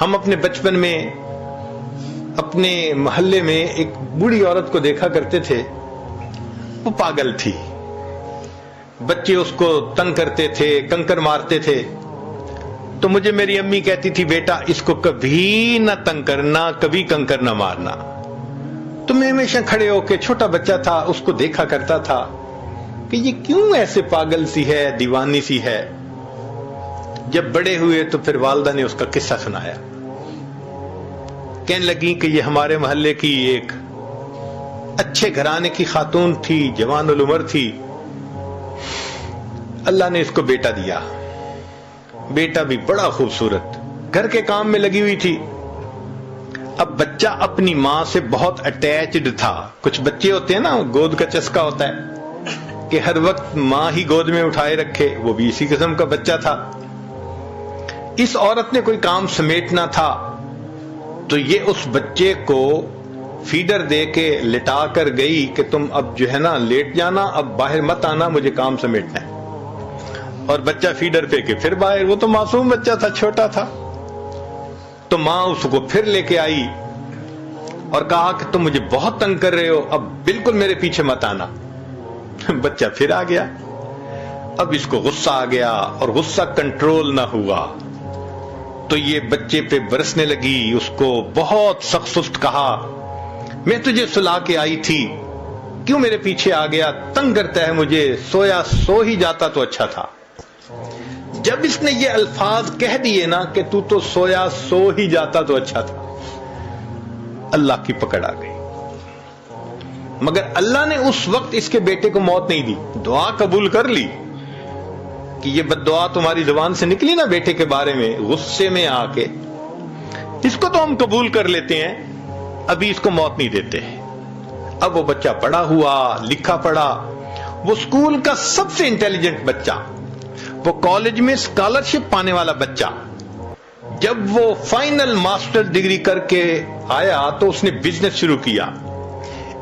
ہم اپنے بچپن میں اپنے محلے میں ایک بوڑھی عورت کو دیکھا کرتے تھے، وہ پاگل تھی، بچے اس کو تنگ کرتے تھے، کنکر مارتے تھے، تو مجھے میری امی کہتی تھی بیٹا اس کو کبھی نہ تنگ کرنا، کبھی کنکر نہ مارنا۔ تو میں ہمیشہ کھڑے ہو کے، چھوٹا بچہ تھا، اس کو دیکھا کرتا تھا کہ یہ کیوں ایسے پاگل سی ہے، دیوانی سی ہے۔ جب بڑے ہوئے تو پھر والدہ نے اس کا قصہ سنایا، کہنے لگی کہ یہ ہمارے محلے کی ایک اچھے گھرانے کی خاتون تھی، جوان العمر تھی، اللہ نے اس کو بیٹا دیا، بیٹا بھی بڑا خوبصورت، گھر کے کام میں لگی ہوئی تھی۔ اب بچہ اپنی ماں سے بہت اٹیچڈ تھا، کچھ بچے ہوتے ہیں نا، گود کا چسکا ہوتا ہے کہ ہر وقت ماں ہی گود میں اٹھائے رکھے، وہ بھی اسی قسم کا بچہ تھا۔ اس عورت نے کوئی کام سمیٹنا تھا تو یہ اس بچے کو فیڈر دے کے لٹا کر گئی کہ تم اب جو ہے نا لیٹ جانا، اب باہر مت آنا، مجھے کام سمیٹنا ہے۔ اور بچہ فیڈر پہ کے پھر باہر، وہ تو معصوم بچہ تھا، چھوٹا تھا۔ تو ماں اس کو پھر لے کے آئی اور کہا کہ تم مجھے بہت تنگ کر رہے ہو، اب بالکل میرے پیچھے مت آنا۔ بچہ پھر آ گیا، اب اس کو غصہ آ گیا اور غصہ کنٹرول نہ ہوا تو یہ بچے پہ برسنے لگی، اس کو بہت سخت سخت کہا، میں تجھے سلا کے آئی تھی، کیوں میرے پیچھے آ گیا، تنگ کرتا ہے مجھے، سویا سو ہی جاتا تو اچھا تھا۔ جب اس نے یہ الفاظ کہہ دیے نا کہ تو سویا سو ہی جاتا تو اچھا تھا، اللہ کی پکڑ آ گئی۔ مگر اللہ نے اس وقت اس کے بیٹے کو موت نہیں دی، دعا قبول کر لی کہ یہ بد دعا تمہاری زبان سے نکلی نا بیٹے کے بارے میں، غصے میں آ کے، اس کو تو ہم قبول کر لیتے ہیں، ابھی اس کو موت نہیں دیتے۔ اب وہ بچہ پڑھا ہوا، لکھا پڑھا، وہ اسکول کا سب سے انٹیلیجنٹ بچہ، وہ کالج میں اسکالرشپ پانے والا بچہ۔ جب وہ فائنل ماسٹر ڈگری کر کے آیا تو اس نے بزنس شروع کیا،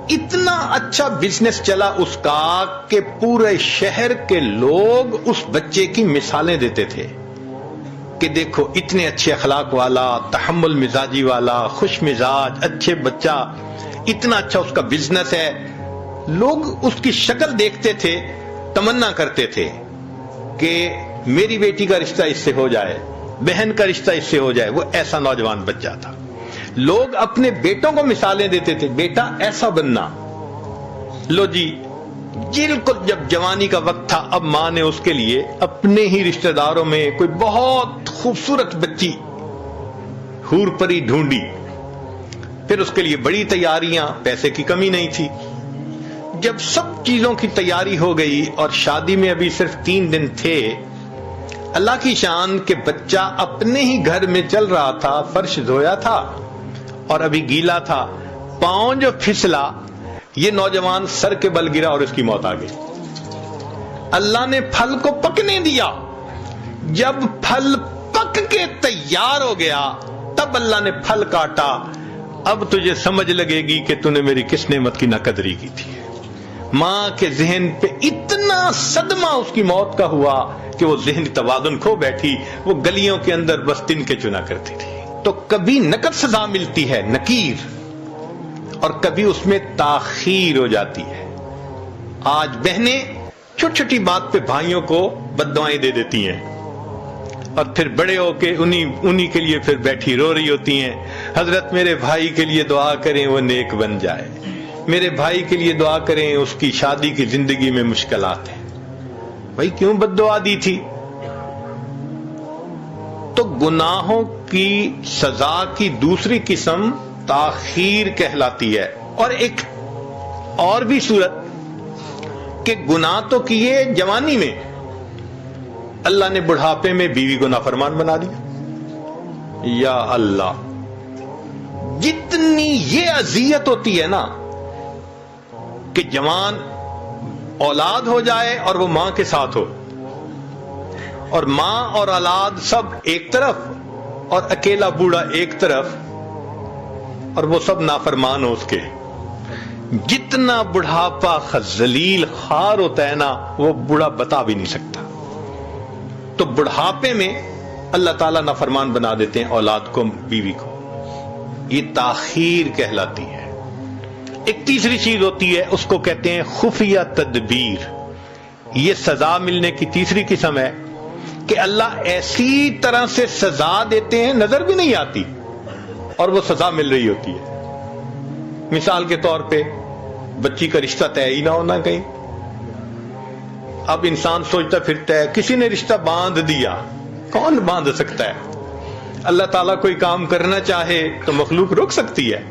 اتنا اچھا بزنس چلا اس کا کہ پورے شہر کے لوگ اس بچے کی مثالیں دیتے تھے کہ دیکھو اتنے اچھے اخلاق والا، تحمل مزاجی والا، خوش مزاج، اچھے بچہ، اتنا اچھا اس کا بزنس ہے۔ لوگ اس کی شکل دیکھتے تھے، تمنا کرتے تھے کہ میری بیٹی کا رشتہ اس سے ہو جائے، بہن کا رشتہ اس سے ہو جائے۔ وہ ایسا نوجوان بچہ تھا، لوگ اپنے بیٹوں کو مثالیں دیتے تھے، بیٹا ایسا بننا۔ لو جی، بالکل جب جوانی کا وقت تھا، اب ماں نے اس کے لیے اپنے ہی رشتہ داروں میں کوئی بہت خوبصورت بچی حور پری ڈھونڈی، پھر اس کے لیے بڑی تیاریاں، پیسے کی کمی نہیں تھی۔ جب سب چیزوں کی تیاری ہو گئی اور شادی میں ابھی صرف 3 دن تھے، اللہ کی شان کہ بچہ اپنے ہی گھر میں چل رہا تھا، فرش دھویا تھا اور ابھی گیلا تھا، پاؤں جو پھسلا، یہ نوجوان سر کے بل گرا اور اس کی موت آ گئی۔ اللہ نے پھل کو پکنے دیا، جب پھل پک کے تیار ہو گیا تب اللہ نے پھل کاٹا۔ اب تجھے سمجھ لگے گی کہ تو نے میری کس نعمت کی ناقدری کی تھی۔ ماں کے ذہن پہ اتنا صدمہ اس کی موت کا ہوا کہ وہ ذہنی توازن کھو بیٹھی، وہ گلیوں کے اندر بس تن کے چنا کرتی تھی۔ تو کبھی نقد سزا ملتی ہے، نکیر، اور کبھی اس میں تاخیر ہو جاتی ہے۔ آج بہنیں چھوٹی چھوٹی بات پہ بھائیوں کو بد دعائیں دے دیتی ہیں اور پھر بڑے ہو کے انہی کے لیے پھر بیٹھی رو رہی ہوتی ہیں، حضرت میرے بھائی کے لیے دعا کریں وہ نیک بن جائے، میرے بھائی کے لیے دعا کریں اس کی شادی کی زندگی میں مشکلات ہیں۔ بھائی کیوں بد دعا دی تھی؟ تو گناہوں کی سزا کی دوسری قسم تاخیر کہلاتی ہے، اور ایک اور بھی صورت کہ گناہ تو کیے جوانی میں، اللہ نے بڑھاپے میں بیوی کو نافرمان بنا دیا۔ یا اللہ، جتنی یہ اذیت ہوتی ہے نا کہ جوان اولاد ہو جائے اور وہ ماں کے ساتھ ہو، اور ماں اور اولاد سب ایک طرف اور اکیلا بوڑھا ایک طرف، اور وہ سب نافرمان ہو اس کے، جتنا بڑھاپا ذلیل خوار ہوتا ہے نا، وہ بوڑھا بتا بھی نہیں سکتا۔ تو بڑھاپے میں اللہ تعالیٰ نافرمان بنا دیتے ہیں اولاد کو, بیوی کو. یہ تاخیر کہلاتی ہے. ایک تیسری چیز ہوتی ہے, اس کو کہتے ہیں خفیہ تدبیر. یہ سزا ملنے کی تیسری قسم ہے کہ اللہ ایسی طرح سے سزا دیتے ہیں نظر بھی نہیں آتی اور وہ سزا مل رہی ہوتی ہے. مثال کے طور پہ بچی کا رشتہ طے ہی نہ ہونا کہیں. اب انسان سوچتا پھرتا ہے کسی نے رشتہ باندھ دیا. کون باندھ سکتا ہے؟ اللہ تعالیٰ کوئی کام کرنا چاہے تو مخلوق روک سکتی ہے؟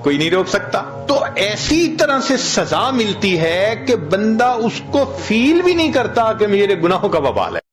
کوئی نہیں روک سکتا. تو ایسی طرح سے سزا ملتی ہے کہ بندہ اس کو فیل بھی نہیں کرتا کہ میرے گناہوں کا وبال ہے.